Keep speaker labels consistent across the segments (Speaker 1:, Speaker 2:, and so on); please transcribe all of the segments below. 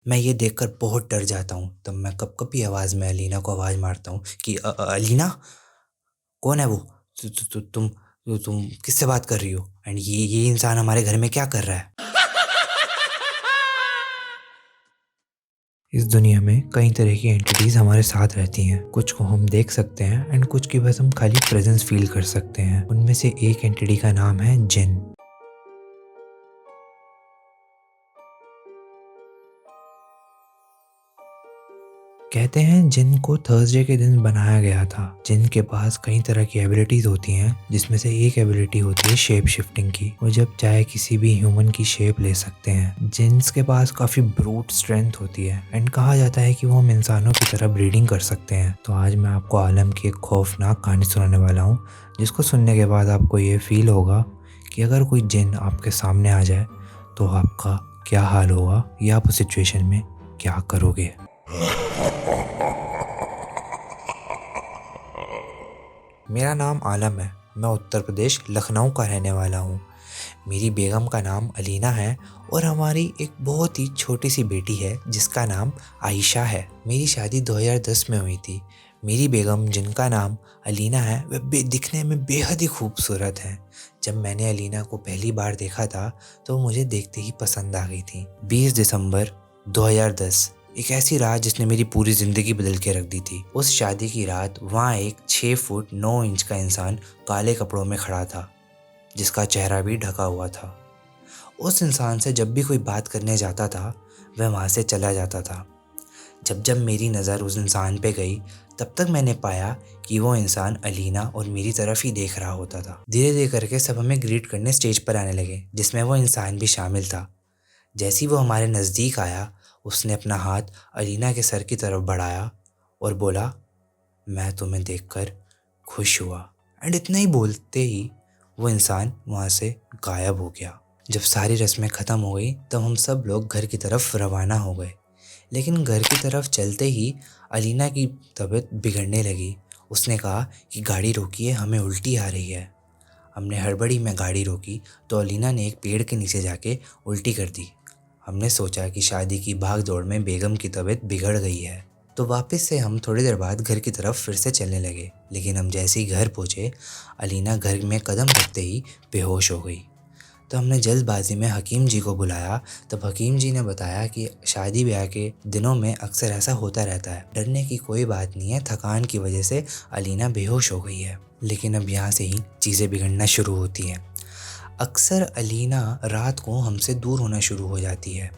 Speaker 1: मैं ये देखकर बहुत डर जाता हूँ। तब मैं कँपकँपी आवाज़ में अलीना को आवाज़ मारता हूँ कि अलीना, कौन है वो? तु तु तु तुम किससे बात कर रही हो? एंड ये इंसान हमारे घर में क्या कर रहा है? इस दुनिया में कई तरह की एंटिटीज़ हमारे साथ रहती हैं। कुछ को हम देख सकते हैं एंड कुछ की बस हम खाली प्रेजेंस फील कर सकते हैं। उनमें से एक एंटिटी का नाम है जिन। कहते हैं जिन को थर्सडे के दिन बनाया गया था। जिन के पास कई तरह की एबिलिटीज होती हैं, जिसमें से एक एबिलिटी होती है शेप शिफ्टिंग की। वो जब चाहे किसी भी ह्यूमन की शेप ले सकते हैं। जिन्स के पास काफ़ी ब्रूट स्ट्रेंथ होती है एंड कहा जाता है कि वो हम इंसानों की तरह ब्रीडिंग कर सकते हैं। तो आज मैं आपको आलम की एक खौफनाक कहानी सुनाने वाला हूँ, जिसको सुनने के बाद आपको ये फील होगा कि अगर कोई जिन आपके सामने आ जाए तो आपका क्या हाल होगा या आप उस सिचुएशन में क्या करोगे। मेरा नाम आलम है। मैं उत्तर प्रदेश लखनऊ का रहने वाला हूँ। मेरी बेगम का नाम अलीना है और हमारी एक बहुत ही छोटी सी बेटी है जिसका नाम आयशा है। मेरी शादी 2010 में हुई थी। मेरी बेगम जिनका नाम अलीना है वह दिखने में बेहद ही खूबसूरत है। जब मैंने अलीना को पहली बार देखा था तो मुझे देखते ही पसंद आ गई थी। 20 दिसंबर 2010 एक ऐसी रात जिसने मेरी पूरी ज़िंदगी बदल के रख दी थी। उस शादी की रात वहाँ एक 6 फुट 9 इंच का इंसान काले कपड़ों में खड़ा था, जिसका चेहरा भी ढका हुआ था। उस इंसान से जब भी कोई बात करने जाता था वह वहाँ से चला जाता था। जब जब मेरी नज़र उस इंसान पे गई तब तक मैंने पाया कि वो इंसान अलीना और मेरी तरफ ही देख रहा होता था। धीरे धीरे करके सब हमें ग्रीट करने स्टेज पर आने लगे, जिसमें वो इंसान भी शामिल था। जैसे ही वो हमारे नज़दीक आया, उसने अपना हाथ अलीना के सर की तरफ बढ़ाया और बोला, मैं तुम्हें देखकर खुश हुआ। एंड इतना ही बोलते ही वो इंसान वहाँ से गायब हो गया। जब सारी रस्में ख़त्म हो गई तब हम सब लोग घर की तरफ रवाना हो गए। लेकिन घर की तरफ चलते ही अलीना की तबीयत बिगड़ने लगी। उसने कहा कि गाड़ी रोकिए, हमें उल्टी आ रही है। हमने हड़बड़ी में गाड़ी रोकी तो अलीना ने एक पेड़ के नीचे जाके उल्टी कर दी। हमने सोचा कि शादी की भाग दौड़ में बेगम की तबीयत बिगड़ गई है, तो वापस से हम थोड़ी देर बाद घर की तरफ फिर से चलने लगे। लेकिन हम जैसे ही घर पहुँचे, अलीना घर में कदम रखते ही बेहोश हो गई। तो हमने जल्दबाजी में हकीम जी को बुलाया। तब हकीम जी ने बताया कि शादी ब्याह के दिनों में अक्सर ऐसा होता रहता है, डरने की कोई बात नहीं है, थकान की वजह से अलीना बेहोश हो गई है। लेकिन अब यहाँ से ही चीज़ें बिगड़ना शुरू होती हैं। अक्सर अलीना रात को हमसे दूर होना शुरू हो जाती है।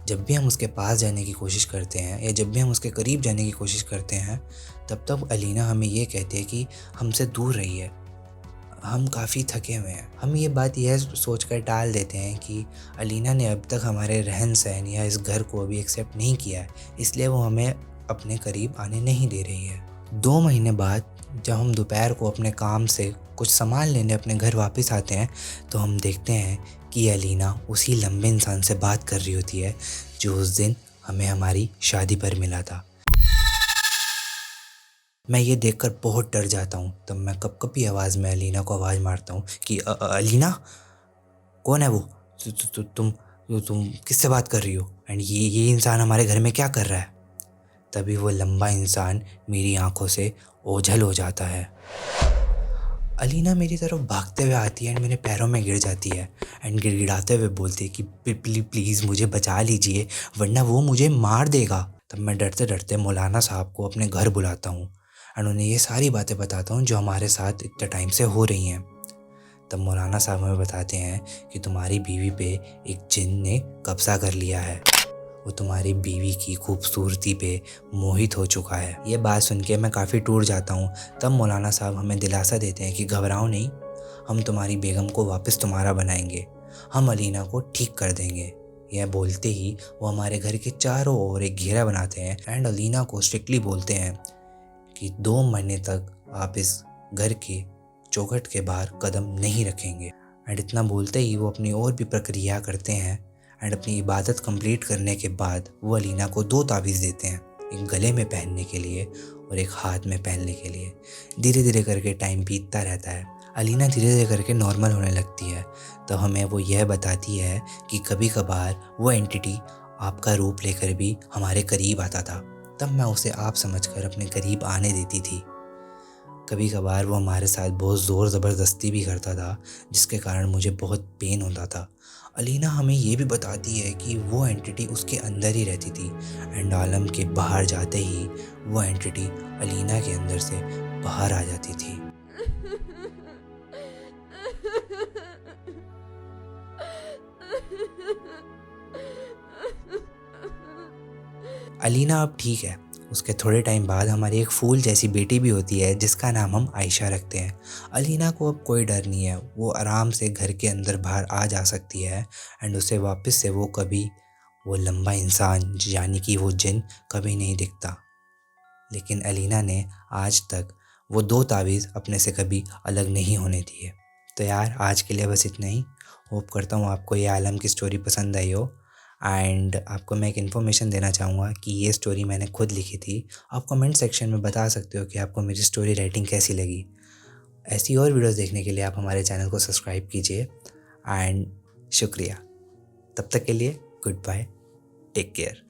Speaker 1: जब भी हम उसके पास जाने की कोशिश करते हैं या जब भी हम उसके करीब जाने की कोशिश करते हैं, तब तब अलीना हमें ये कहती है कि हमसे दूर रहिए, हम काफ़ी थके हुए हैं। हम ये बात यह सोचकर टाल देते हैं कि अलीना ने अब तक हमारे रहन सहन या इस घर को अभी एक्सेप्ट नहीं किया है, इसलिए वो हमें अपने करीब आने नहीं दे रही है। 2 महीने बाद जब हम दोपहर को अपने काम से कुछ सामान लेने अपने घर वापस आते हैं, तो हम देखते हैं कि अलीना उसी लंबे इंसान से बात कर रही होती है जो उस दिन हमें हमारी शादी पर मिला था। मैं ये देखकर बहुत डर जाता हूँ। तब मैं कँपकँपी आवाज़ में अलीना को आवाज़ मारता हूँ कि अलीना, कौन है वो? तु तु तु तुम तुम किससे बात कर रही हो? एंड ये इंसान हमारे घर में क्या कर रहा है? तभी वो लंबा इंसान मेरी आँखों से ओझल हो जाता है। अलीना मेरी तरफ भागते हुए आती है एंड मेरे पैरों में गिर जाती है एंड गिड़गिड़ाते हुए बोलती है कि प्लीज़ मुझे बचा लीजिए, वरना वो मुझे मार देगा। तब मैं डरते डरते मौलाना साहब को अपने घर बुलाता हूँ एंड उन्हें ये सारी बातें बताता हूँ जो हमारे साथ इतने टाइम से हो रही हैं। तब मौलाना साहब हमें बताते हैं कि तुम्हारी बीवी पे एक जिन ने कब्जा कर लिया है। वो तुम्हारी बीवी की खूबसूरती पे मोहित हो चुका है। ये बात सुन के मैं काफ़ी टूट जाता हूँ। तब मौलाना साहब हमें दिलासा देते हैं कि घबराओ नहीं, हम तुम्हारी बेगम को वापस तुम्हारा बनाएंगे, हम अलीना को ठीक कर देंगे। यह बोलते ही वो हमारे घर के चारों ओर एक घेरा बनाते हैं एंड अलीना को स्ट्रिक्टली बोलते हैं कि 2 महीने तक आप इस घर के चौखट के बाहर कदम नहीं रखेंगे। एंड इतना बोलते ही वो अपनी और भी प्रक्रिया करते हैं एंड अपनी इबादत कंप्लीट करने के बाद वो अलीना को 2 तावीज़ देते हैं, एक गले में पहनने के लिए और एक हाथ में पहनने के लिए। धीरे धीरे करके टाइम बीतता रहता है। अलीना धीरे धीरे करके नॉर्मल होने लगती है। तो हमें वो यह बताती है कि कभी कभार वो एंटिटी आपका रूप लेकर भी हमारे करीब आता था। तब मैं उसे आप समझकर अपने करीब आने देती थी। कभी कभार वो हमारे साथ बहुत ज़ोर ज़बरदस्ती भी करता था, जिसके कारण मुझे बहुत पेन होता था। अलीना हमें ये भी बताती है कि वो एंटिटी उसके अंदर ही रहती थी एंड आलम के बाहर जाते ही वो एंटिटी अलीना के अंदर से बाहर आ जाती थी। अलीना अब ठीक है। उसके थोड़े टाइम बाद हमारी एक फूल जैसी बेटी भी होती है जिसका नाम हम आयशा रखते हैं। अलीना को अब कोई डर नहीं है, वो आराम से घर के अंदर बाहर आ जा सकती है एंड उसे वापस से वो कभी वो लंबा इंसान यानी कि वो जिन कभी नहीं दिखता। लेकिन अलीना ने आज तक वो 2 तावीज़ अपने से कभी अलग नहीं होने दिए। तो यार आज के लिए बस इतना ही। होप करता हूँ आपको ये आलम की स्टोरी पसंद आई हो एंड आपको मैं एक इन्फॉर्मेशन देना चाहूँगा कि ये स्टोरी मैंने खुद लिखी थी। आप कमेंट सेक्शन में बता सकते हो कि आपको मेरी स्टोरी राइटिंग कैसी लगी। ऐसी और वीडियोस देखने के लिए आप हमारे चैनल को सब्सक्राइब कीजिए एंड शुक्रिया। तब तक के लिए गुड बाय, टेक केयर।